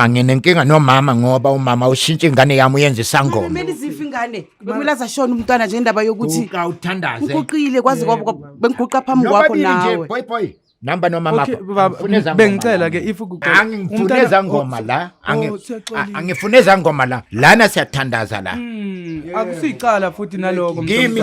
Anginenkinga nomama ngoba umama ushintsha ingane yami uyenza isangoma. Kumele zife ingane. Bekumele azashona umntwana nje indaba yokuthi Uthandaze. Uguqile kwazi ngoba bengiguqa phambi kwakho nawe. Boy. Namba nomama. Okay baba bengicela ke if angifune ezangoma la. Angifune ezangoma la. Lana siyathandaza la. Akusicala futhi naloko Kimi.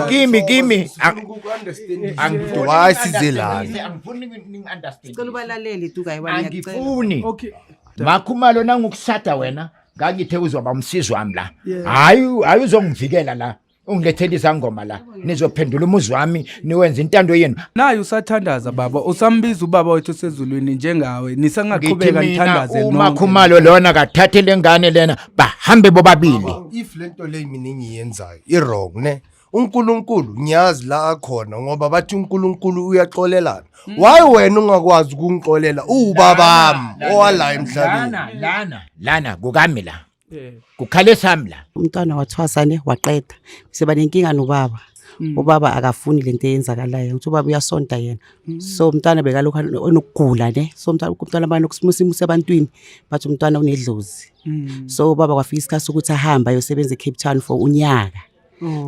Why sizelana? Angifuni ningi-understand. Cela ubalalele duka yiwani ngiyacela. Angifuni. Okay. Makhumalo nangokusada wena ngangithe uzoba umsizi wami la. Hayi uzongivikela la. Ungilethela izangoma la. Nizophendula umuzi wami niwenza intando yenu. Naye usathandaza baba usambiza ubaba wethu sezulwini njengawe nisangaqhubeka nithandaze nonke. Makhumalo lona kathathe lengane lena bahambe bobabili. If lento le mina engiyenzayo wrong ne uNkulunkulu ngiyazi la akhona ngoba bathi uNkulunkulu uyaxolelana. Why wena ungakwazi ukungixolela ubabami owala emhlabeni? Lana kukami la. Kukhale sami la. Umntwana wathwasane waqeda. Seba nenkinga nobaba. Ubaba akafuni lento eyenzakalayo. Uthi ubaba uyasonta yena. So umntwana bekalokho onokugula ne. So umntwana banokusimo sebantwini bathi umntwana unedlozi. So ubaba kwafika isikhathi ukuthi ahamba ayosebenza eCape Town for unyaka.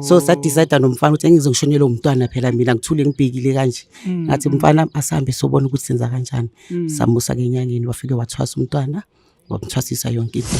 So sadecide nomfana ukuthi ngizongishonela umntwana phela mina ngithule ngibhekile kanje. Ngathi umfana asambe sobona ukuthi senza kanjani. Samusa ke enyangeni wafike wathwasa umntwana wamthwasisa yonke into.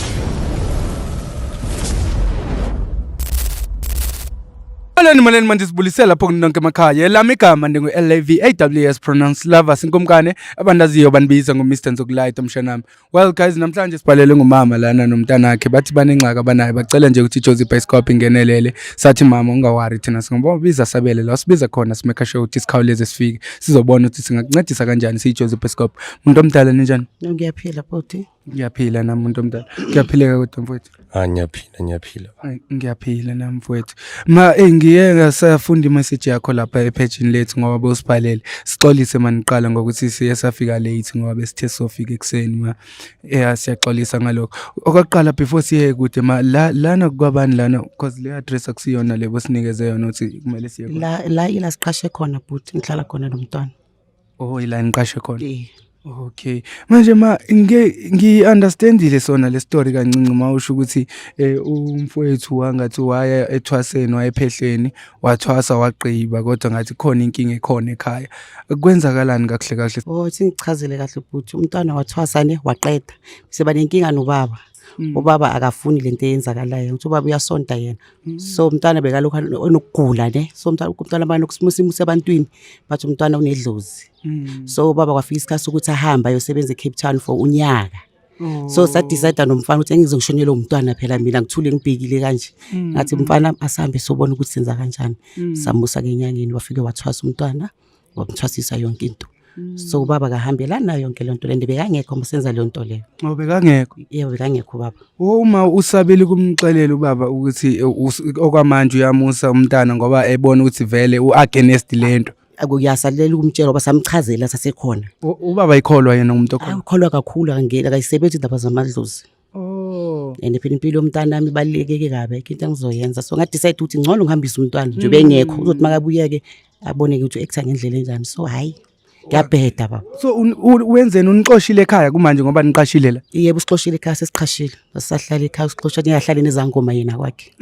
Maleni manje sibulisela lapho nonke emakhaya lami igama ndingu LAVAWS pronounce lover sinkomkane abandaziyo banibiza ngo Mr Nzokulayita umshanami. Well guys namhlanje sibhalele ngumama lana nomntana wakhe bathi banengxaka abanayo bacela nje ukuthi Josie Bioscope ingenelele sathi mama ungawari thina singobiza sabele la sibiza khona simeka show ukuthi sikhawuleze sifike sizobona ukuthi singakuncedisa kanjani siJosie Bioscope. Umuntu omdala ninjani? Ngiyaphila bhuti. Ngiyaphila nami umuntu omdala. Ngiyaphileka kodwa mfowethu. Ngiyaphila. Ngiyaphila nami mfowethu. Ma ngiye ngasafunda imessage yakho lapha epage lethu ngoba bosibhalele. Sixolise maniqala ngokuthi siye safika late ngoba besithe sofika ekseni ma. Siyaxolisa ngalokho. Okokuqala before siye kude ma lana kwabani lana because le address akusiyona lebo sinikeze yona ukuthi kumele siye khona. La ila siqashe khona bhuti ngihlala khona nomntwana. Oh ila niqashe khona. Okay manje ma ngi-understandile sona le story kancinci mawusho ukuthi umfowethu wangathi waya ethwaseni wayephehleni wathwasa waqhiba kodwa ngathi khona inkinga ekhona ekhaya kwenzakalani kahle singichazele kahle bhuti umntwana wathwasane waqeda seba nenkinga nobaba. Ubaba akafuni lento eyenzakalayo uthi ubaba uyasonta yena. So umntwana bekalokho onokugula ne. So umntwana banokusimo sebantwini bathi umntwana unedlozi. So ubaba kwafika isikhathi ukuthi ahamba ayosebenza eCape Town for unyaka. So sadecide nomfana ukuthi ngizongishonela umntwana phela mina ngithule ngibhekile kanje. Ngathi umfana asambe sobona ukuthi senza kanjani. Samusa ke enyangeni wafike wathwasa umntwana wamthwasisa yonke into. So ubaba kahambelana nayo yonke lento le bekangekho musenza le nto le. Bekangekho? Yebo bekangekho baba. Uma usabile kumxelela ubaba ukuthi okwamanje uyamusa umntana ngoba ebona ukuthi vele uagainst lento. Akuyasalela ukumtshela ngoba samchazela sasekhona. Ubaba ikholwa yena umuntu okhona. Ukholwa kakhulu angeke akayisebenzi indaba zamadlozi. And phela impilo yomntana nami balekeke kabe into engizoyenza so ngadecide ukuthi ngcono ngihambise umntwana nje bengekho uzothi makabuyeke abone ukuthi ektha ngendlela enjani so hayi ngiyabheda baba. So wenzeni unixoshile ekhaya kumanje ngoba niqashile la? Yebo usixoshile ekhaya sesiqhashile. Sasahlala ekhaya usixosha ngiyahlala nezangoma yena kwakhe.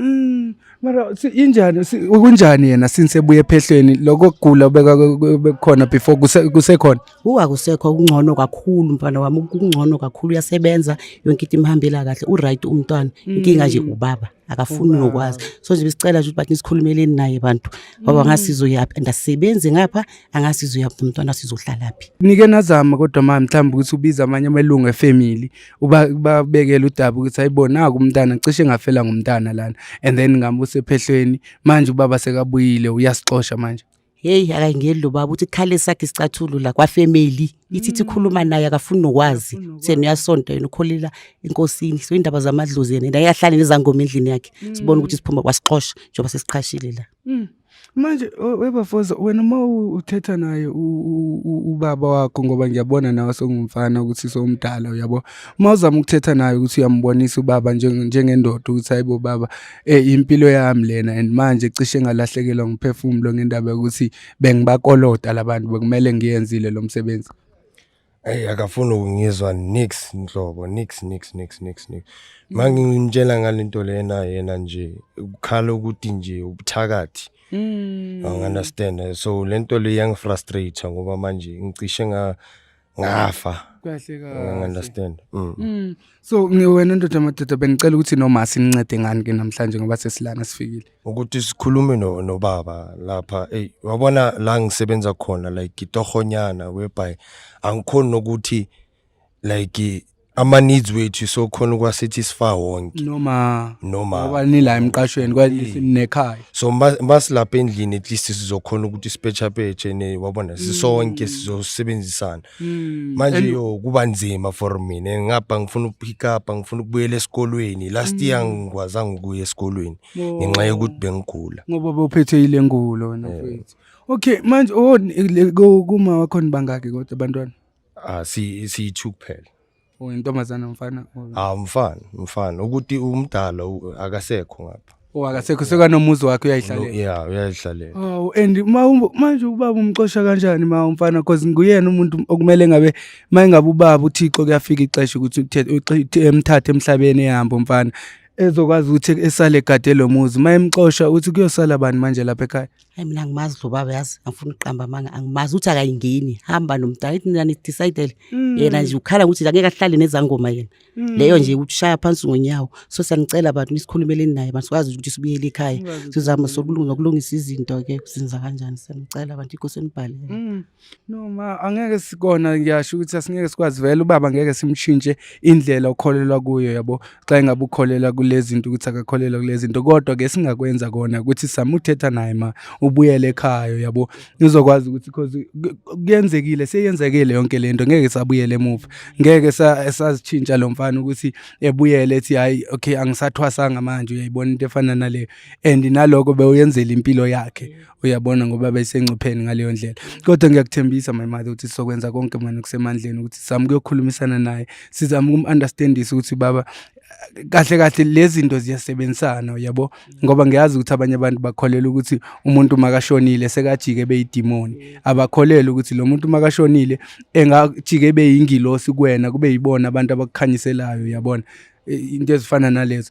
Mara injani kunjani yena since ebuye ephehlweni lokho kugula bekhona before kusekhona? Akusekho kungcono kakhulu mfana wami kungcono kakhulu uyasebenza yonke into imhambela kahle uright umntwana inkinga nje ubaba akafuni nokwazi so nje bisicela ukuthi bathi sikhulumeleni naye bantu baba ngasizo yaphi andasebenze ngapha angasizo yaphi umntwana sizohlalaphi. Nike nazama kodwa mama mhlawumbe ukuthi ubiza amanye amalungu efamily ubabekela udaba ukuthi ayibona umntana cishe ngafela ngumntana lana and then ngamuse ephehlweni manje ubaba sekabuyile uyasixosha manje. Hey akangeli lo baba uthi khale sakhe isicathulo la kwa family ithi khuluma naye akafuni nokwazi sena uyasonta yena ukholela inkosini so indaba zamadlozi yena ayahlala nezangoma endlini yakhe sibona ukuthi siphuma kwasixosha njengoba sesiqhashile la. Manje webafoza wena uma uthetha naye ubaba wakho ngoba ngiyabona nawe songumfana ukuthi somdala uyabo mawuzama ukuthetha naye ukuthi uyambonisa ubaba njengendoda ukuthi hayibo baba impilo yami lena and manje cishe ngalahlekelwa ngumphefumulo ngendaba ukuthi bengibakolota labantu bekumele ngiyenzile lo msebenzi. akafuni ukungizwa nix nhlobo nix. Mangimtshela ngalento lena yena nje ukhala ukuthi nje ubuthakathi. Understand. So lento le yangifrustrate ngoba manje ngicishe ngafa. Kahle Understand. So wena ndoda madoda bengicela ukuthi noma sinincede ngani ke namhlanje ngoba sesilana sifikile. Ukuthi sikhulume nobaba lapha wabona la ngisebenza khona like itohonyana whereby angikhona ukuthi like ama needs wethu so khona ukwasatisfy wonke Noma noma nila emqashweni kwalinekhaya. so masilapha endlini at least sizokhona ukuthi sipecha ne wabona sisonke sizosebenzisana manje kuba nzima for mina ngapha ngifuna ukupick up ngifuna ukubuyela esikolweni last year ngikwazanga ukuya esikolweni ngenxa yokuthi bengigula Ngoba bophethe ile ngulo wena mfethu. Okay manje kuma wakho nibangaki kodwa abantwana? si2 kuphela. Intombazana mfana? Mfana ukuthi umdala akasekho ngapha. Akasekho sekanomuzi wakhe uyayihlalela. Uyayihlalela. And manje ubaba umxosha kanjani umfana because nguyena umuntu okumele ngabe mayingabe ubaba uThixo kuyafika ixesha ukuthi emthathe emhlabeni ehamba umfana ezokwazi ukuthi esale egade lo muzi mayemxosha uthi kuyosala bani manje lapha ekhaya. Hayi mina ngimazi lo baba yazi angifuni uqamba manga angimazi ukuthi akayingeni hamba nomntana ithi nani decide yena nje ukhala ukuthi angeke ahlale nezangoma yena leyo nje ukushaya phansi ngonyawo so siyanicela abantu nisikhulumeleni naye basikwazi ukuthi sibuyele ekhaya sizama sokulungisa izinto ke kuzinza kanjani siyanicela abantu inkosi enibhalele. Noma angeke sikona ngiyasho ukuthi asingeke sikwazi vele ubaba angeke simshintshe indlela okholelwa kuyo yabo xa engabe ukholelwa kulezi zinto ukuthi akakholelwa kulezi zinto kodwa ke singakwenza kona ukuthi samuthetha naye ubuyele ekhaya yabo nizokwazi ukuthi because kuyenzekile seyenzekile yonke lento ngeke sabuyele emuva ngeke esazitshintsha lo mfana ukuthi ebuyele ethi hayi okay angisathwasanga manje uyayibona into efana naleyo and naloko bewuyenzela impilo yakhe uyabona ngoba bayisengcupheni ngaleyo ndlela kodwa ngiyakuthembisa my mother ukuthi sizokwenza konke manje kusemandleni ukuthi sami kuyokhulumisana naye sizama umunderstandisa ukuthi baba kahle lezi zinto ziyasebenzisana yabo ngoba ngiyazi ukuthi abanye abantu bakholela ukuthi umuntu makashonile sekajike beyidemoni abakholela ukuthi lo muntu makashonile engajike beyingilosi kuwena kube yibona abantu abakukhanyiselayo yabona into ezifana nalezo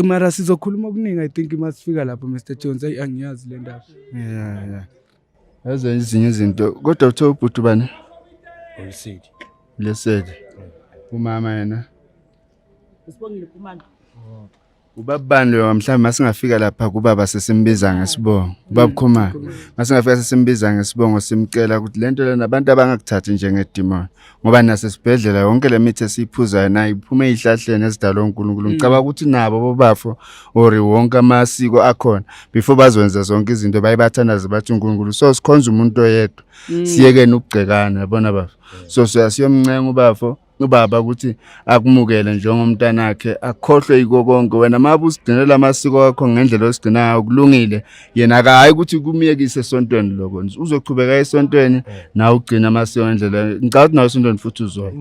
mara sizokhuluma okuningi I think masifika lapho Mr Jones angiyazi le ndaba yazi ezinye izinto kodwa uthe ubhuti bani Blessed umama yena Sibongile kumama. Ubabani mhlawumbe masingafika lapha kubaba sesimbiza ngesibongo. Ubaba Khumalo. Masingafika sesimbiza ngesibongo simcela ukuthi lento lena abantu abangakuthathi njengedemon. Ngoba nasesibhedlela yonke lemithi esiphuzayo nayo iphume ihlahleni ezidalwa uNkulunkulu. Ngicaba ukuthi nabo bobafo or wonke amasiko akhona before bazwenza zonke izinto bayibathandaze bathi uNkulunkulu. So sikhonza umuntu oyedwa. Siyeke nokugcekana yabona bafo. So siyomncenga ubaba ukuthi akumukele njengomntana wakhe akhohlwe yiko konke wena mabu usigcinela amasiko akho ngendlela osigcinayo kulungile yena akayi ukuthi kumiyekise esontweni lokho uzochubeka esontweni na ugcina amasiko ngendlela ngicabanga nawe esontweni futhi uzoya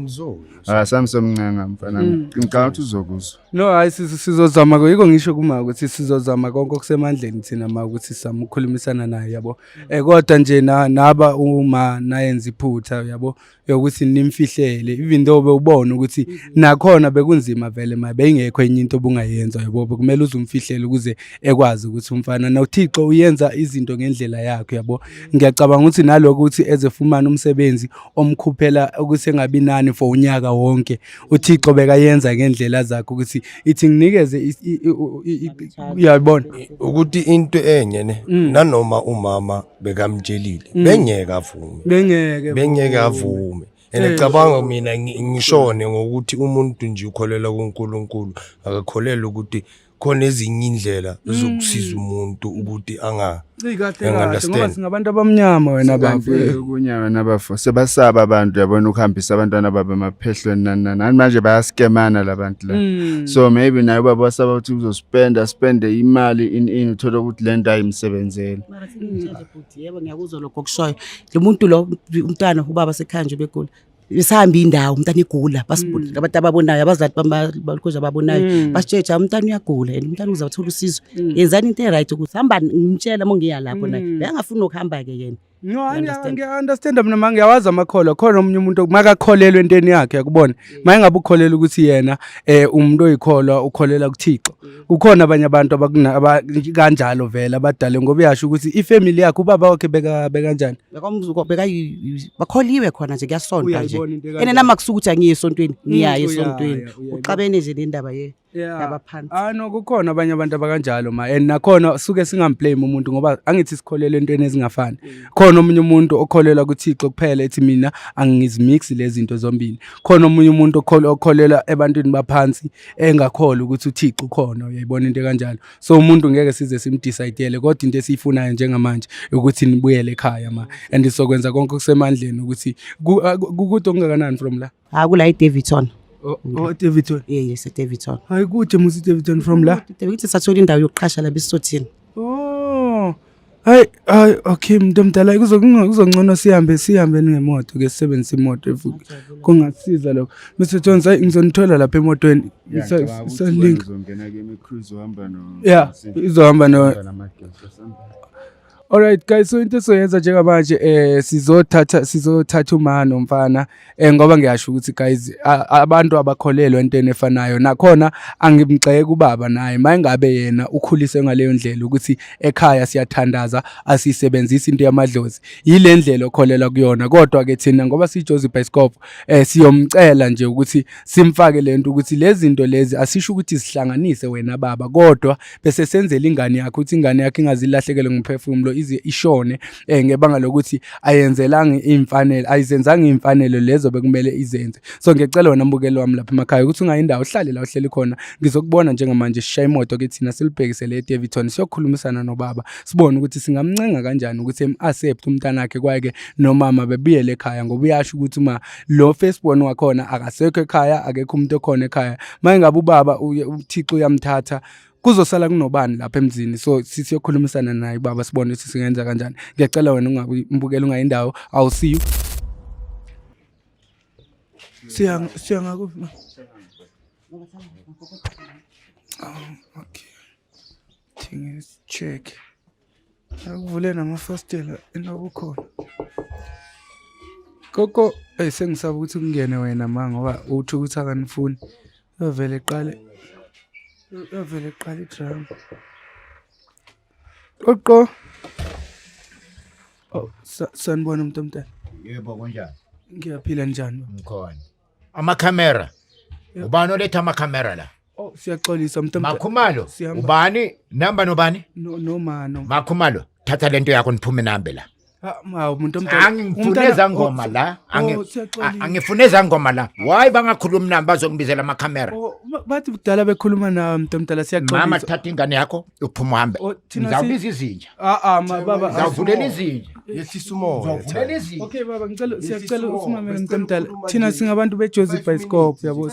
sami somncenga mfana ngicabanga ukuthi uzokuzwa no hayi sizozama yiko ngisho kuma ukuthi sizozama konke okusemandleni thina ma ukuthi samukhulumisana naye yabo kodwa nje naba uma nayenza iphutha yabo yokuthi nimfihlele even though ubona ukuthi nakhona bekunzima vele mabengekho enye into obungayenza yabo kumele uzumfihlele ukuze ekwazi ukuthi umfana noThixo uyenza izinto ngendlela yakhe yabo ngiyacabanga ukuthi naloko ukuthi ezefumana umsebenzi omkhuphela ukuthi engabi nani for unyaka wonke uThixo bekayenza ngendlela zakhe ukuthi ithi nginikeze uyabona ukuthi into enye ne nanoma umama bekamtshelile bengeke avume Ngicabanga mina ngishone ngokuthi umuntu nje ukholela kuNkulunkulu akakholela ukuthi khona ezinye indlela zokusiza umuntu ukuthi ngoba singabantu abamnyama wena abantu kunyama nabafo sebasaba abantu yabona ukuhambisa abantwana babo emaphehlweni nani manje bayaskemana labantu la so maybe nayo baba wasaba ukuthi uzospende imali in uthola ukuthi lento ayimsebenzele mara singitshele futhi yebo ngiyakuzwa lokho kushoyo lo muntu lo umntana ubaba sekhanje begula isihamba indawo umntana igula basibona abantu ababonayo abazali balukhoza ababonayo basitsheja umntana uyagula and umntana uzawuthola usizo yenzani into right ukuthi hamba ngimtshela mongiya lapho naye bengafuni ukuhamba ke yena No, understand? ngiya-understand mina manje ngiyawazi amakholwa khona omunye umuntu makakholelwa entweni yakhe yakubona maye ngabe ukholelwa ukuthi yena umuntu oyikholwa ukholela kuThixo kukhona abanye abantu kanjalo vele abadale ngoba uyasho ukuthi ifamily yakhe ubaba wakhe bekanjani bakholiwe khona nje kuyasonta nje Uyayibona into ekanje. ene nama kusuka ukuthi angiye esontweni ngiyaye esontweni uyayibona. uxabene nje nendaba yabaphansi. No kukhona abanye abantu abakanjalo ma and nakhona suke singamblame umuntu ngoba angithi sikholelwa entweni ezingafani khona omunye umuntu okholelwa kuThixo kuphela ethi mina angizimix lezi zinto zombili khona omunye umuntu okholelwa ebantwini baphansi engakholwa ukuthi uThixo ukhona uyayibona into kanjalo so umuntu ngeke size simdecidele kodwa into esiyifunayo njengamanje ukuthi nibuyele ekhaya ma and sokwenza konke kusemandleni ukuthi kukude ongakanani from la Kula eDavidson. Davidson Yes, eDavidson. hayi kude musi Davidson from la Davidson sathola indawo yokuqasha la besothini. Hayi okay mntomdala kuzongcono sihambe ngemoto ke sisebenzisa imoto kungasiza lokho Mr Jones hayi ngizonithola lapha emotweni link uzongena ke cruise uhamba no yeah izohamba no Alright guys so into soyenza njengamanje sizothatha uma nomfana ngoba ngiyasho ukuthi guys abantu abakholelwa entweni efanayo nakhona angimgxeke ubaba naye mayingabe yena ukhulise ngaleyo ndlela ukuthi ekhaya siyathandaza asisebenzisa into yamadlozi yile ndlela okholela kuyona kodwa ke thina ngoba siJoseph Bioscope siyomcela nje ukuthi simfake lento ukuthi lezi zinto lezi asisho ukuthi sihlanganise wena baba kodwa bese senzele ingane yakhe ukuthi ingane yakhe ingazilahlekele ngumphefumulo ize ishone ngebanga lokuthi ayenzelanga imfanelo ayizenzanga imfanelo lezo bekumele izenze so ngiyacela wena mbukeli wami lapha emakhaya ukuthi ungayindawo uhlale la uhleli khona ngizokubona njengamanje sishaya imoto ke thina silibhekisele eDavidson siyokhulumisana nobaba sibone ukuthi singamncenga kanjani ukuthi accept umntana wakhe kwake nomama bebuyele ekhaya ngoba uyasho ukuthi uma lo firstborn wakhona akasekho ekhaya akekho umuntu okhona ekhaya mayingabe ubaba uThixo uyamthatha kuzosala kunobani lapha emzini so siyokhulumisana naye baba sibone ukuthi singenza kanjani ngiyacela wena ungabi mbukela ungayindawo I'll see you siyangaku okay things check akuvule namafastela enobukhona Koko sengisaba ukuthi kungene wena ma ngoba uthi ukuthi akanifuni vele qale idrama Koko sanibona mntomntana Yebo kunjani? ngiyaphila njani Ngikhona. Amakhamera. Ubani oletha amakhamera la? siyaxolisa mntomntana Makhumalo. Sihamba. Ubani? Namba nobani? no mano Makhumalo. Thatha lento yakho niphume nambe la. mntomntana Angifune ezangoma la. siyaxolisa Angifune ezangoma la. Why bangakhulumi nami bazongibizela amakhamera? bathi kudala bekhuluma nawe mntomntana Mama siyaxolisa thatha ingane yakho uphuma uhambe. thina Ngizawubiza izinja. baba Ngizawuvulela izinja. yehlisa umoya Ngizawuvulela izinja. Okay baba siyacela usimamele mntomdala thina singabantu beJoseph Bioscope yabo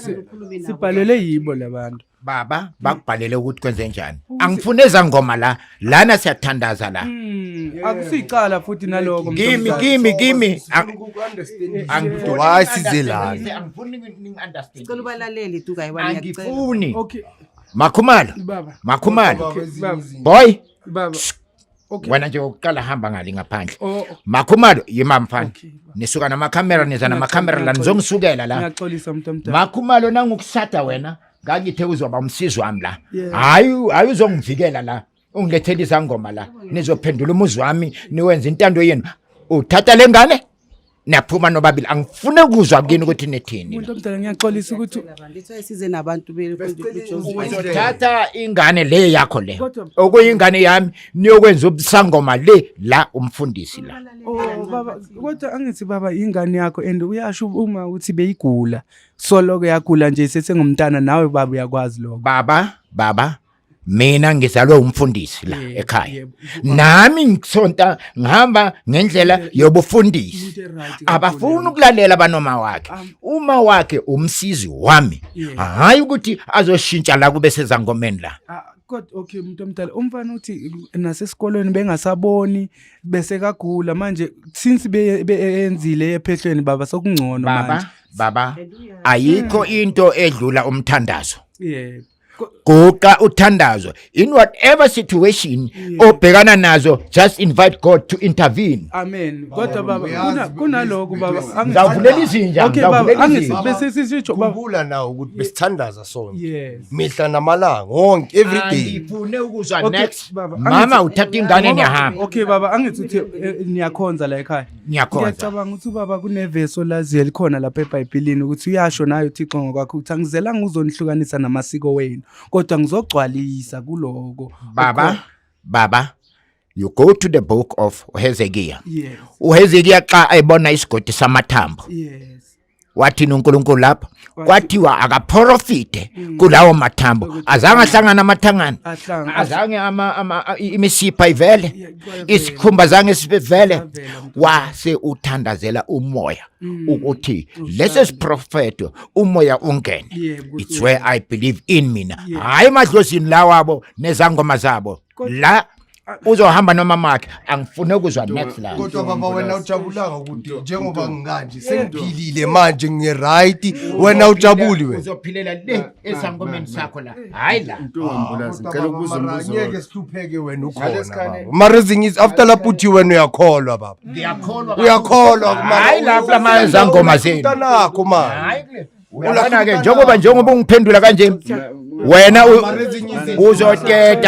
sibhalele yibo labantu Baba bakubhalele ukuthi kwenze njani. Angifune ezangoma la. Lana siyathandaza la. akusicala futhi naloko Kimi. Why sizelana Angifuni ningi-understand. Cela ubalaleli tuka yibani ngiyacela. Angifuni. okay Makhumalo. baba Makhumalo. baba Boy. baba okay Wena nje uqala hamba ngali ngaphandle. oh Makhumalo yima mfana. okay Nisuka namakhamera niza namakhamera la nizongisukela la. ngiyaxolisa mntomdala Makhumalo nangukushada wena ngangithe uzoba umsizi wami la. Yeah. Hayi uzongivikela la. Ungilethela izangoma la. Nizophendula umuzi wami niwenza intando yenu. Uthatha lengane naphuma nobabili angifune ukuzwa kini ukuthi nethini. mntomdala ngiyaxolisa ukuthi Lithe size nabantu beJoseph. Uzothatha ingane le yakho le. Kodwa- Okuyingane yami niyokwenza ubusangoma le la umfundisi la. baba kodwa angithi baba ingane yakho and uyasho uma uthi beyigula soloko yagula nje sesengumntana nawe baba uyakwazi lokho Baba mina ngizalwe umfundisi la Yeah, ekhaya. yeah. Nami ngisonta ngihamba ngendlela yobufundisi. Into right Abafuni ukulalela abanoma wakhe. Uma wakhe umsizi wami. Yeah. Hayi ukuthi azoshintsha la kube sezangomeni la. kodwa okay mntomdala umfana uthi nasesikolweni bengasaboni bese kagula manje since beyenzile ephehlweni baba sokungcono manje Baba ayikho into edlula umthandazo. yeah guqa uthandazo in whatever situation obhekana nazo, just invite God to intervene. Amen. Kodwa baba kunaloko baba Ngizawuvulela izinja, Okay baba ngizawuvulela izinja. bese sisitsho baba. khumbula nawo ukuthi besithandaza sonke Yes. mihla namalanga wonke every day. Angifune ukuzwa Okay, next. baba, Mama uthatha ingane niyahamba. Okay baba angithi uthi niyakhonza la ekhaya. Ngiyakhonza. Ngiyacabanga ukuthi baba kuneverse laziyo likhona lapha eBhayibhelini ukuthi uyasho nayo uThixo ngokwakhe ukuthi angizelanga uzonihlukanisa namasiko wenu kodwa ngizogcwalisa kuloko. Baba, you go to the book of Hezekiah. Yes. uHezekiah xa ayibona isigodi samathambo, Yes. wathini uNkulunkulu lapha? Kwathiwa akaprofite kulawo mathambo, azange ahlangana amathangana, azange imisipha ivele, isikhumba zange sivele. Wase uthandazela umoya ukuthi lesi siprofeto umoya ungene. It's where I believe in mina, hayi madlozini lawabo nezangoma zabo la uzohamba noma makhe. Angifune ukuzwa next line. Kodwa baba wena ujabulanga ukuthi njengoba ngikanje sengiphilile manje ngiright, wena ujabuli wena. Uzophilela le esangomeni sakho la, hayi la. Ntombulazi ngicela ukubuza umbuzo. Ngeke sihlupheke wena ukhona baba. Marizing is after lapho uthi wena uyakholwa baba. Uyakholwa Hayi lapha amazangoma zenu. Mntanakho man. Hayi kule. Uyabona ke njengoba ungiphendula kanje, wena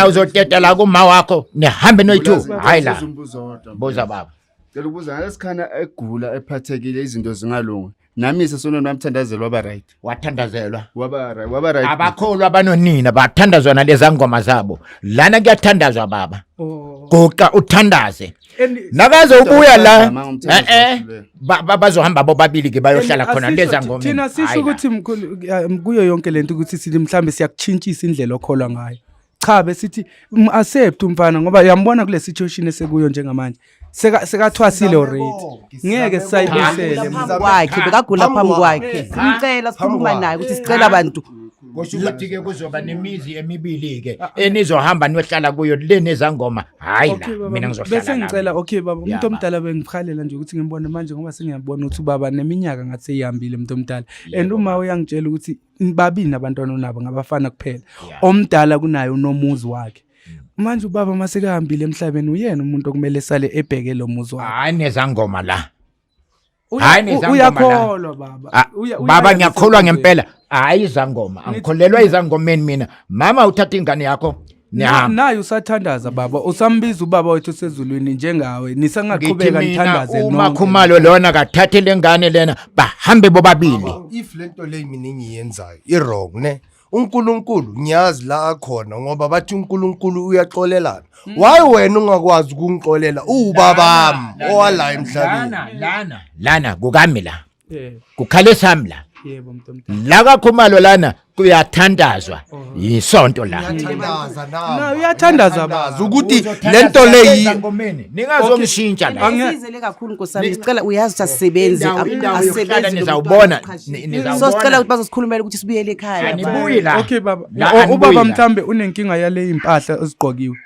uzoteta la kuma wakho nihambe noyithu. Hayi la. Buza baba. Ngicela ukubuza ngalesikhathi egula ephathekile izinto zingalungi. Nami sesonweni wamthandazela waba right. Wathandazelwa. Waba right. Abakholwa abanonina bathandazwa nalezi ngoma zabo. Lana kuyathandazwa baba. Guqa uthandaze. Nakaze ubuya la bazohamba bobabili ke bayohlala khona leza ngoma. Thina sisho ukuthi mkhulu kuyo yonke lento ukuthi sithi mhlambe siyakuchintshisa indlela okholwa ngayo. Cha besithi accept umfana ngoba uyambona kule situation esekuyo njengamanje. Sekathwasile already. Ngeke sayibesele kwakhe bekagula phambi kwakhe. Ngicela sikhuluma naye ukuthi sicela abantu Kusho ukuthi ke kuzoba nemizi emibili ke enizohamba niyohlala kuyo le nezangoma. Hayi la mina ngizohlala. Bese ngicela okay baba umuntu omdala bengikhalela nje ukuthi ngimbone manje ngoba sengiyabona ukuthi baba neminyaka ngathi seyihambile umuntu omdala and uma uyangitshela ukuthi babini abantwana nabo ngabafana kuphela omdala kunayo nomuzi wakhe manje ubaba masekahambile emhlabeni uyena umuntu okumele sale ebheke lo muzi wakhe. Hayi nezangoma la. Uyakholwa baba. Baba ngiyakholwa ngempela. Hayi izangoma. Angikholelwa izangomeni mina. Mama uthatha ingane yakho nihamba. Nayo usathandaza baba. Usambiza ubaba wethu sezulwini njengawe. Nisangaqhubeka nithandaze nonke. Umakhumalo lona kathathe lengane lena bahambe bobabili. If lento le mina engiyenzayo i-wrong ne. uNkulunkulu ngiyazi la akhona ngoba bathi uNkulunkulu uyaxolelana. Why wena ungakwazi ukungixolela ubabami owala emhlabeni? Lana kukami la. Yebo. Kukhale sami la. Yebo mntomdala. La kakhumalo lana kuyathandazwa yisonto la. Uyathandaza Na nawe. uyathandaza baba. Ukuthi lento le ngomeni ningazomshintsha la. Angizele kakhulu nkosami sicela uyazi asisebenze asisebenze nizawubona so sicela ukuthi bazosikhulumela ukuthi sibuyele ekhaya anibuyi la. Okay baba. La Ubaba Mthambe unenkinga yale impahla ezigqokiwe.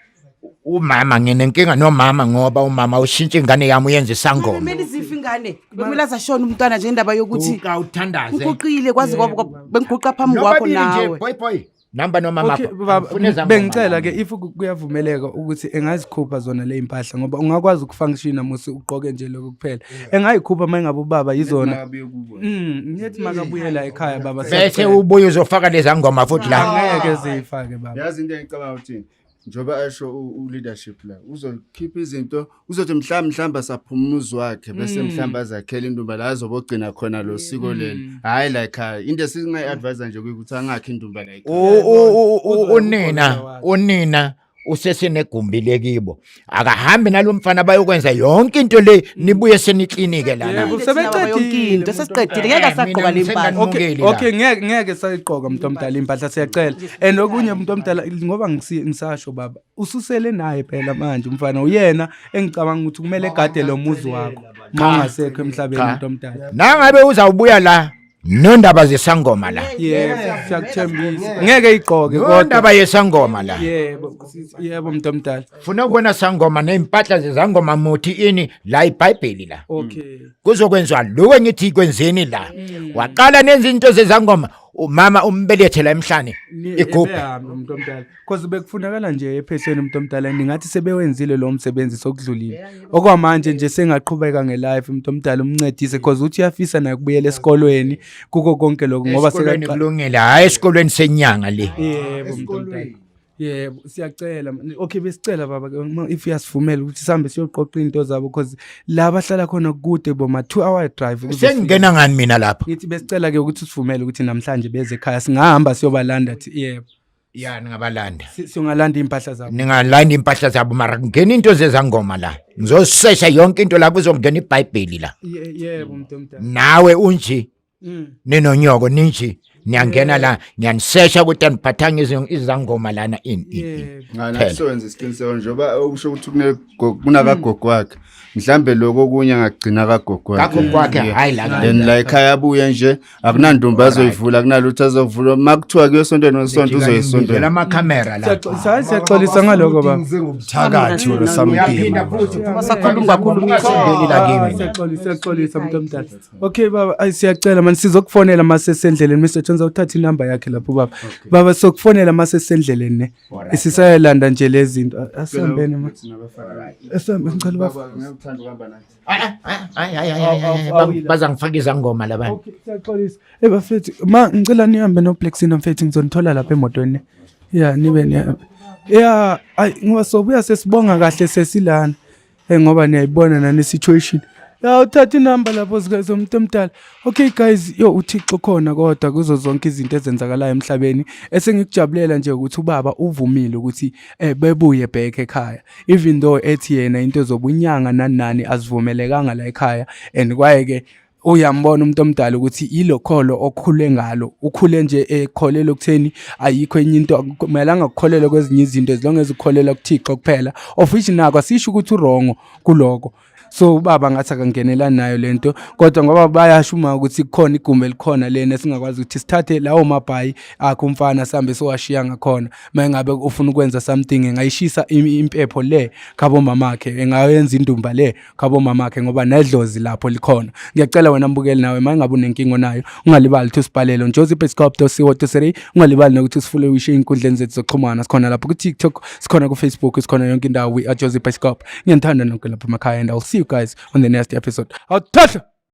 Umama nginenkinga nomama ngoba umama ushintsha ingane yami uyenza isangoma. kumele zife ingane bekumele azashona umntwana nje indaba yokuthi Uthandaze. ngiguqile kwazi kwabo bengiguqa phambi kwakho nawe boy namba nomama Okay baba bengicela ke if kuyavumeleka ukuthi engazikhupha zona le impahla ngoba ungakwazi ukufunctiona musi ugqoke nje lokho kuphela engayikhupha mangabe ubaba yizona ngithi makabuyela ekhaya baba bese ubuye uzofaka lezi ngoma futhi la. angeke zifake baba Yazi into engicabanga ukuthi njoba esho uleadership la uzokhipha izinto uzothi mhlamba saphumuzi wakhe bese mhlamba azakhela indumba la azobogcina khona lo siko leli hayi la ekhaya into esingayi-advise nje ukuthi angakhe indumba la ekhaya. Unina usesenegumbi lekibo akahambe nalomfana bayokwenza yonke into le nibuye seniklinike lana. Yebo sebeqedile into sesiqedile ngeke asagqoka le mpahla Okay ngeke sayigqoka umuntu omdala impahla siyacela and okunye umuntu omdala ngoba ngisasho baba ususele naye phela manje umfana uyena engicabanga ukuthi kumele egade lo muzi wakho mangasekho emhlabeni umuntu omdala. Nangabe uzawubuya la nondaba zesangoma la. Yebo siyakuthembisa ngeke igqoke kodwa Nondaba yesangoma la. yebo umuntu omdala. Funa ukubona sangoma neimpahla zezangoma muthi ini la iBhayibheli la. Okay Kuzokwenzwa lokho ngithi kwenzeni la. Waqala nenza into zezangoma umama umbelethe la emhlane igubhe ebehambe umuntu omdala cause bekufunakala nje ephehlweni umuntu omdala ningathi sebewenzile lo msebenzi sokudlulile okwamanje nje sengaqhubeka ngelife umuntu omdala umncedise cause uthi uyafisa naye ukubuyela esikolweni kuko konke lokho ngoba esikolweni kulungile hayi esikolweni senyanga le yebo umuntu omdala yebo siyacela okay besicela baba if uyasivumela ukuthi sihambe siyoqoqa into zabo because la bahlala khona kude boma 2-hour drive sengena ngani mina lapha ngithi besicela ke ukuthi usivumele ukuthi namhlanje beze ekhaya singahamba siyobalanda yebo ya ningabalanda singalanda impahla zabo ningalanda impahla zabo mara ngena into zezangoma la ngizosesha yonke into la kuzongena iBhayibheli la yebo umuntu omdala nawe unje ninonyoko ninje niyangena la ngiyanisesha ukuthi aniphathanga izangoma lana ngala sowenza isiqiniseko njoba usho ukuthi kunakagogo wakhe mhlambe lokho okunye angagcina kagogo wakhe hayi la then la ekhaya abuye nje akunandumba azoyivula kunalutho azovula makuthiwa kuyosonto nosonto uzoyisonto la makhamera la siyaxolisa ngaloko baba ngizengobuthakathi wena samdima basakhuluma kakhulu siyaxolisa umuntu omdala okay baba siyacela manje sizokufonela mase sendleleni Mr Jones awuthatha inamba yakhe lapho baba baba sokufonela mase sendleleni ne isisayelanda nje lezi zinto asihambene ma esambe ngicela baba ngiyuthanda ukuhamba nathi bazangifaka izangoma labanye okay siyaxolisa bafethi ma ngicela nihambe no Blacksina mfethi ngizonithola lapha emotweni yeah nibe nihambe yeah ngoba sobuya sesibonga kahle sesilana ngoba niyayibona nani situation ya uthatha inamba lapho zomuntu omdala okay guys yo uThixo khona kodwa kuzo zonke izinto ezenzakalayo emhlabeni esengikujabulela nje ukuthi ubaba uvumile ukuthi bebuye back ekhaya even though ethi yena into zobunyanga nani azivumelekanga la ekhaya and kwaye ke uyambona umuntu omdala ukuthi ilokholo okhule ngalo ukhule nje ekholelo kutheni ayikho enye into kumelanga ukukholela kwezinye izinto ezilonge ezikholela kuThixo kuphela of which nako asisho ukuthi urongo kuloko so ubaba ngathi akangenela nayo lento kodwa ngoba bayashuma ukuthi kukhona igumbi elikhona lena singakwazi ukuthi sithathe lawo mabhayi akho umfana sambe sowashiya ngakhona mangabe ufuna ukwenza something engayishisa impepho le khabo mamakhe engayenza indumba le khabo mamakhe ngoba nedlozi lapho likhona ngiyacela wena mbukeli nawe mangabe unenkingo nayo ungalibali ukuthi usiphalele josephescope.co.za ungalibali nokuthi usifule wishe inkundleni zethu zokuxhumana sikhona lapho ku TikTok sikhona ku Facebook sikhona yonke indawo we are Josephescope ngiyathanda nonke lapha emakhaya and I'll see you guys on the next episode. I'll touch